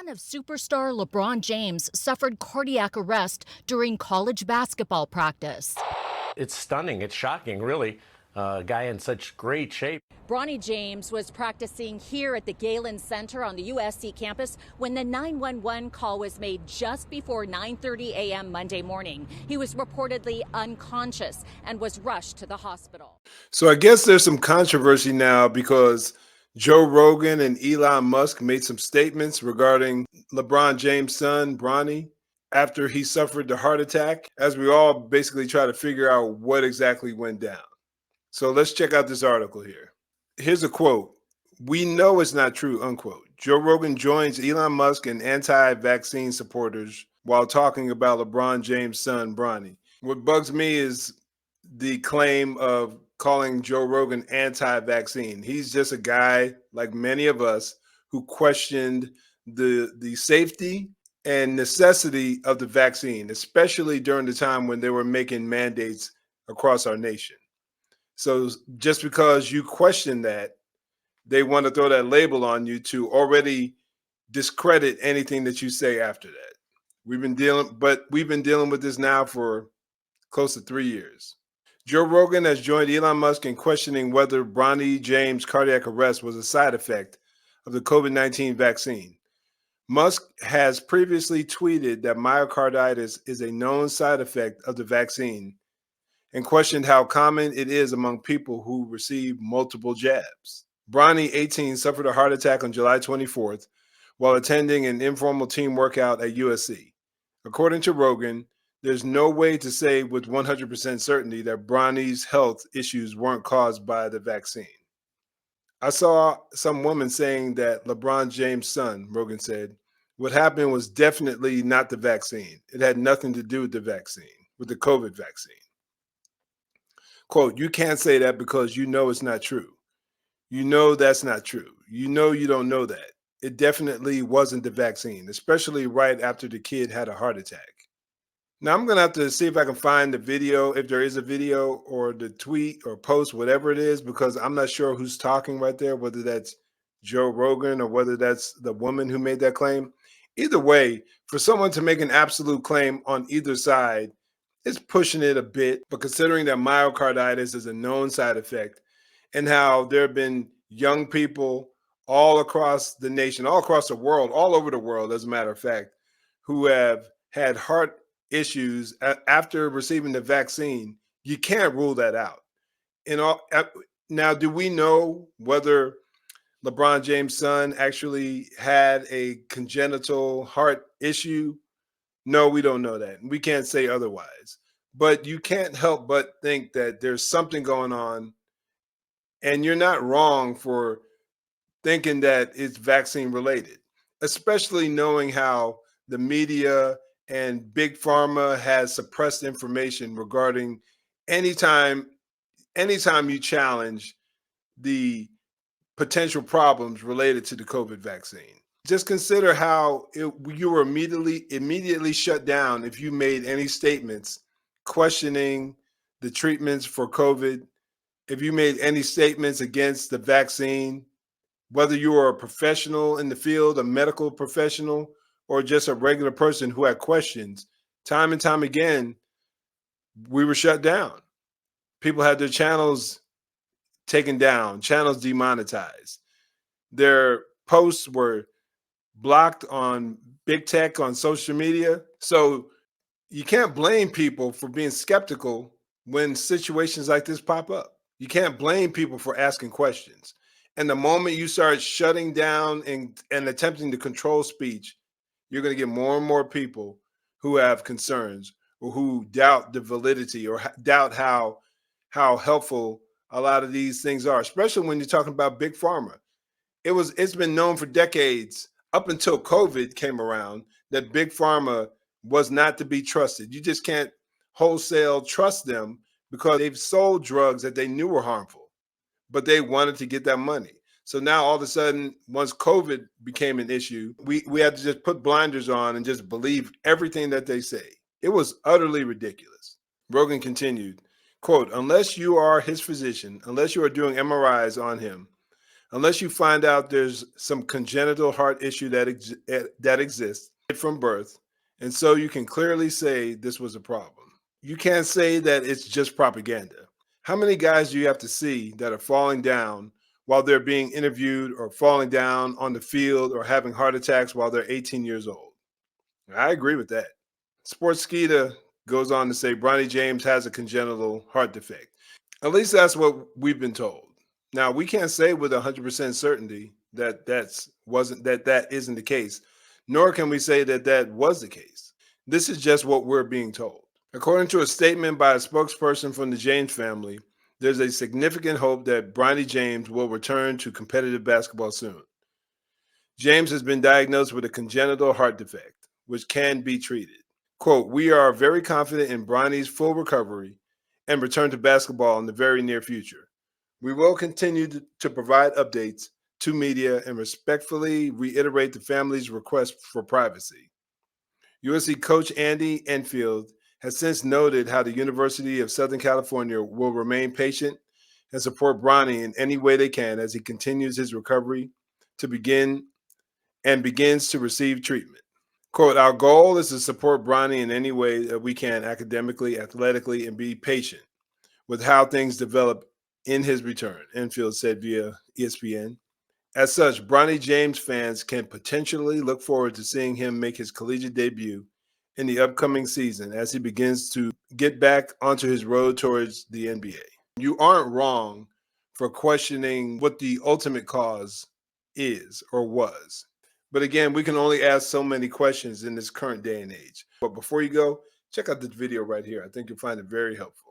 son of superstar Lebron James suffered cardiac arrest during college basketball practice. It's stunning. It's shocking, really. A guy in such great shape. Bronny James was practicing here at the Galen Center on the USC campus when the 911 call was made just before 9:30 a.m. Monday morning. He was reportedly unconscious and was rushed to the hospital. So I guess there's some controversy now because Joe Rogan and Elon Musk made some statements regarding LeBron James' son, Bronny, after he suffered the heart attack, as we all basically try to figure out what exactly went down. So let's check out this article here. Here's a quote. "We know it's not true," unquote. Joe Rogan joins Elon Musk and anti-vaccine supporters while talking about LeBron James' son, Bronny. What bugs me is the claim of calling Joe Rogan anti-vaccine. He's just a guy like many of us who questioned the safety and necessity of the vaccine, especially during the time when they were making mandates across our nation. So just because you question that, they want to throw that label on you to already discredit anything that you say after that. We've been dealing with this now for close to 3 years. Joe Rogan has joined Elon Musk in questioning whether Bronny James' cardiac arrest was a side effect of the COVID-19 vaccine. Musk has previously tweeted that myocarditis is a known side effect of the vaccine and questioned how common it is among people who receive multiple jabs. Bronny, 18, suffered a heart attack on July 24th while attending an informal team workout at USC. According to Rogan, there's no way to say with 100% certainty that Bronny's health issues weren't caused by the vaccine. I saw some woman saying that LeBron James' son, Rogan said, what happened was definitely not the vaccine. It had nothing to do with the vaccine, with the COVID vaccine. Quote, "You can't say that because you know it's not true. You know that's not true. You know you don't know that. It definitely wasn't the vaccine, especially right after the kid had a heart attack." Now, I'm going to have to see if I can find the video, if there is a video or the tweet or post, whatever it is, because I'm not sure who's talking right there, whether that's Joe Rogan or whether that's the woman who made that claim. Either way, for someone to make an absolute claim on either side, it's pushing it a bit. But considering that myocarditis is a known side effect and how there have been young people all across the nation, all across the world, all over the world, as a matter of fact, who have had heart issues after receiving the vaccine, you can't rule that out. Now, do we know whether LeBron James' son actually had a congenital heart issue? No, we don't know that. We can't say otherwise. But you can't help but think that there's something going on, and you're not wrong for thinking that it's vaccine related, especially knowing how the media and big pharma has suppressed information regarding anytime you challenge the potential problems related to the COVID vaccine. Just consider how you were immediately shut down if you made any statements questioning the treatments for COVID, if you made any statements against the vaccine, whether you were a professional in the field, a medical professional, or just a regular person who had questions. Time and time again, we were shut down. People had their channels taken down, channels demonetized. Their posts were blocked on big tech, on social media. So you can't blame people for being skeptical when situations like this pop up. You can't blame people for asking questions. And the moment you start shutting down and attempting to control speech, you're going to get more and more people who have concerns or who doubt the validity or doubt how helpful a lot of these things are, especially when you're talking about big pharma. It's been known for decades, up until COVID came around, that big pharma was not to be trusted. You just can't wholesale trust them because they've sold drugs that they knew were harmful, but they wanted to get that money. So now all of a sudden, once COVID became an issue, we had to just put blinders on and just believe everything that they say. It was utterly ridiculous. Rogan continued, quote, "Unless you are his physician, unless you are doing MRIs on him, unless you find out there's some congenital heart issue that exists from birth, and so you can clearly say this was a problem. You can't say that it's just propaganda. How many guys do you have to see that are falling down while they're being interviewed, or falling down on the field, or having heart attacks while they're 18 years old? I agree with that. Sportskeeda goes on to say Bronny James has a congenital heart defect. At least that's what we've been told. Now, we can't say with 100% certainty that that isn't the case, nor can we say that that was the case. This is just what we're being told. According to a statement by a spokesperson from the James family, there's a significant hope that Bronny James will return to competitive basketball soon. James has been diagnosed with a congenital heart defect, which can be treated. Quote, "We are very confident in Bronny's full recovery and return to basketball in the very near future. We will continue to provide updates to media and respectfully reiterate the family's request for privacy." USC coach Andy Enfield has since noted how the University of Southern California will remain patient and support Bronny in any way they can as he continues his recovery begins to receive treatment. Quote, "Our goal is to support Bronny in any way that we can, academically, athletically, and be patient with how things develop in his return," Enfield said via ESPN. As such, Bronny James fans can potentially look forward to seeing him make his collegiate debut in the upcoming season as he begins to get back onto his road towards the NBA. You aren't wrong for questioning what the ultimate cause is or was. But again, we can only ask so many questions in this current day and age. But before you go, check out this video right here. I think you'll find it very helpful.